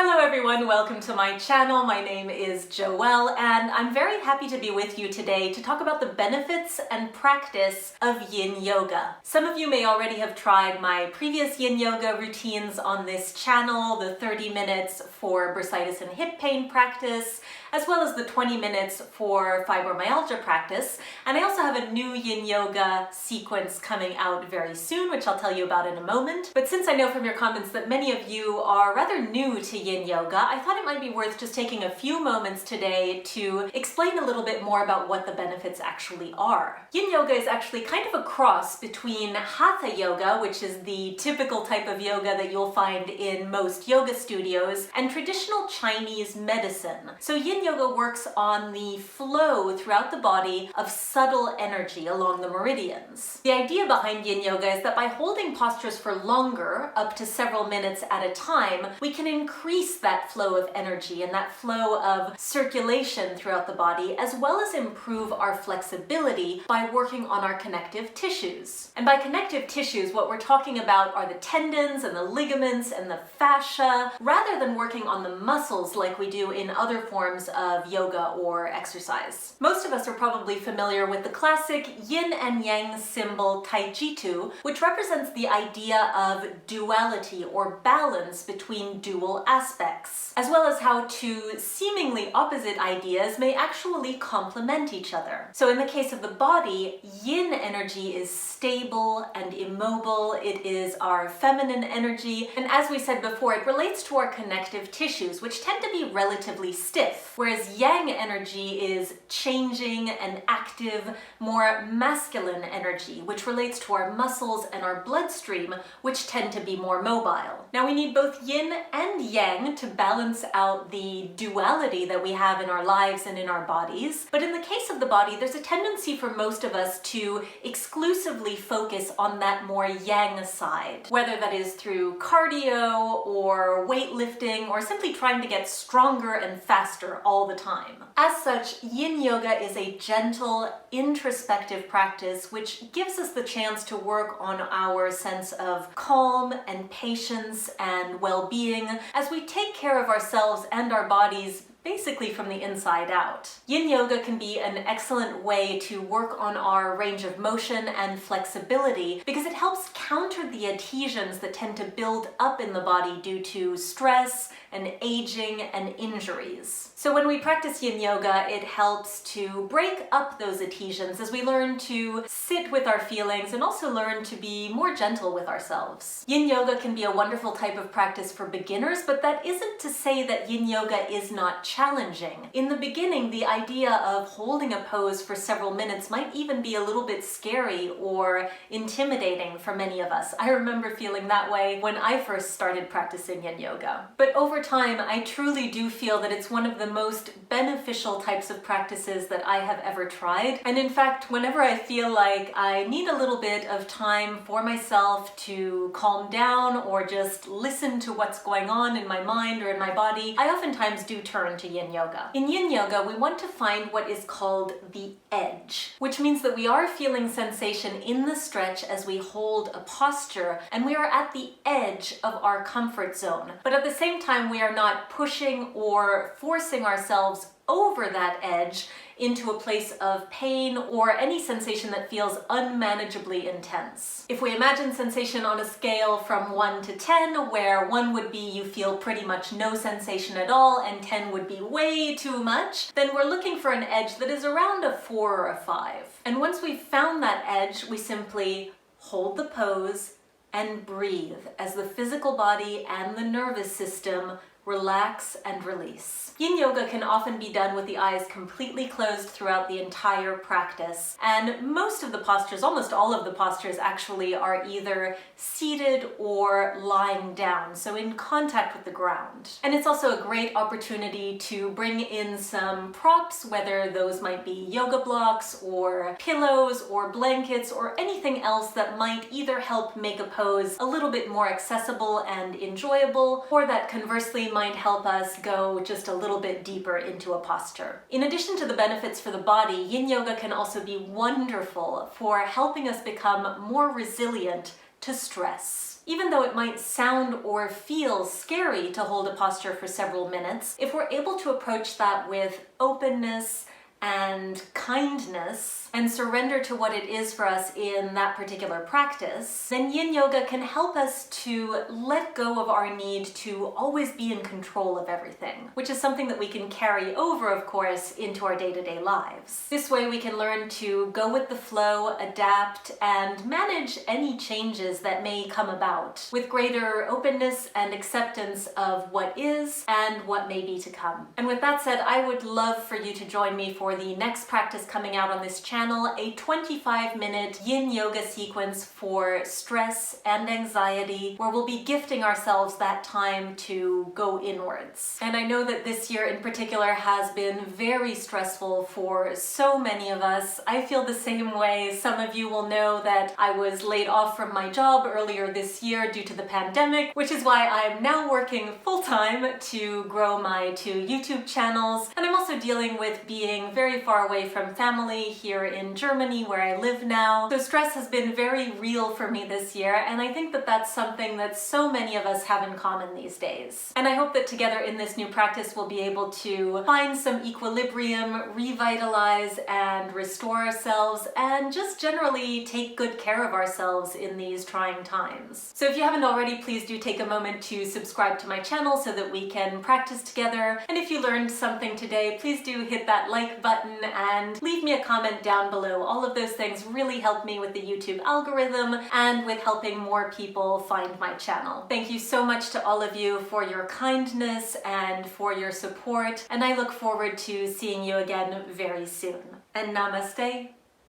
Hello everyone, welcome to my channel. My name is Joelle and I'm very happy to be with you today to talk about the benefits and practice of Yin Yoga. Some of you may already have tried my previous Yin Yoga routines on this channel, the 30 minutes for bursitis and hip pain practice, as well as the 20 minutes for fibromyalgia practice. And I also have a new Yin Yoga sequence coming out very soon, which I'll tell you about in a moment. But since I know from your comments that many of you are rather new to Yin Yoga, I thought it might be worth just taking a few moments today to explain a little bit more about what the benefits actually are. Yin Yoga is actually kind of a cross between Hatha Yoga, which is the typical type of yoga that you'll find in most yoga studios, and traditional Chinese medicine. So Yin Yoga works on the flow throughout the body of subtle energy along the meridians. The idea behind Yin Yoga is that by holding postures for longer, up to several minutes at a time, we can increase that flow of energy and that flow of circulation throughout the body, as well as improve our flexibility by working on our connective tissues. And by connective tissues, what we're talking about are the tendons and the ligaments and the fascia, rather than working on the muscles like we do in other forms of yoga or exercise. Most of us are probably familiar with the classic Yin and Yang symbol Taijitu, which represents the idea of duality or balance between dual aspects, as well as how two seemingly opposite ideas may actually complement each other. So in the case of the body, yin energy is stable and immobile. It is our feminine energy, and as we said before, it relates to our connective tissues, which tend to be relatively stiff, whereas yang energy is changing and active, more masculine energy, which relates to our muscles and our bloodstream, which tend to be more mobile. Now we need both yin and yang to balance out the duality that we have in our lives and in our bodies. But in the case of the body, there's a tendency for most of us to exclusively focus on that more yang side, whether that is through cardio or weightlifting or simply trying to get stronger and faster all the time. As such, Yin Yoga is a gentle, introspective practice which gives us the chance to work on our sense of calm and patience and well-being as we take care of ourselves and our bodies basically from the inside out. Yin Yoga can be an excellent way to work on our range of motion and flexibility because it helps counter the adhesions that tend to build up in the body due to stress and aging and injuries. So when we practice Yin Yoga, it helps to break up those adhesions as we learn to sit with our feelings and also learn to be more gentle with ourselves. Yin Yoga can be a wonderful type of practice for beginners, but that isn't to say that Yin Yoga is not challenging. In the beginning, the idea of holding a pose for several minutes might even be a little bit scary or intimidating for many of us. I remember feeling that way when I first started practicing Yin Yoga. But over time, I truly do feel that it's one of the most beneficial types of practices that I have ever tried. And in fact, whenever I feel like I need a little bit of time for myself to calm down or just listen to what's going on in my mind or in my body, I oftentimes do turn to Yin Yoga. In Yin Yoga, we want to find what is called the edge, which means that we are feeling sensation in the stretch as we hold a posture, and we are at the edge of our comfort zone. But at the same time, we are not pushing or forcing ourselves over that edge into a place of pain or any sensation that feels unmanageably intense. If we imagine sensation on a scale from 1 to 10, where 1 would be you feel pretty much no sensation at all and 10 would be way too much, then we're looking for an edge that is around a 4 or a 5. And once we've found that edge, we simply hold the pose and breathe as the physical body and the nervous system relax and release. Yin Yoga can often be done with the eyes completely closed throughout the entire practice, and most of the postures, almost all of the postures actually, are either seated or lying down, so in contact with the ground. And it's also a great opportunity to bring in some props, whether those might be yoga blocks or pillows or blankets or anything else that might either help make a pose a little bit more accessible and enjoyable, or that conversely might help us go just a little bit deeper into a posture. In addition to the benefits for the body, Yin Yoga can also be wonderful for helping us become more resilient to stress. Even though it might sound or feel scary to hold a posture for several minutes, if we're able to approach that with openness and kindness and surrender to what it is for us in that particular practice, then Yin Yoga can help us to let go of our need to always be in control of everything, which is something that we can carry over, of course, into our day-to-day lives. This way we can learn to go with the flow, adapt, and manage any changes that may come about with greater openness and acceptance of what is and what may be to come. And with that said, I would love for you to join me for the next practice coming out on this channel, a 25-minute Yin Yoga sequence for stress and anxiety, where we'll be gifting ourselves that time to go inwards. And I know that this year in particular has been very stressful for so many of us. I feel the same way. Some of you will know that I was laid off from my job earlier this year due to the pandemic, which is why I'm now working full-time to grow my 2 YouTube channels. And I'm also dealing with being very far away from family here in Germany, where I live now. So stress has been very real for me this year, and I think that that's something that so many of us have in common these days. And I hope that together in this new practice we'll be able to find some equilibrium, revitalize and restore ourselves, and just generally take good care of ourselves in these trying times. So if you haven't already, please do take a moment to subscribe to my channel so that we can practice together. And if you learned something today, please do hit that like button and leave me a comment down below. All of those things really help me with the YouTube algorithm and with helping more people find my channel. Thank you so much to all of you for your kindness and for your support, and I look forward to seeing you again very soon. And namaste.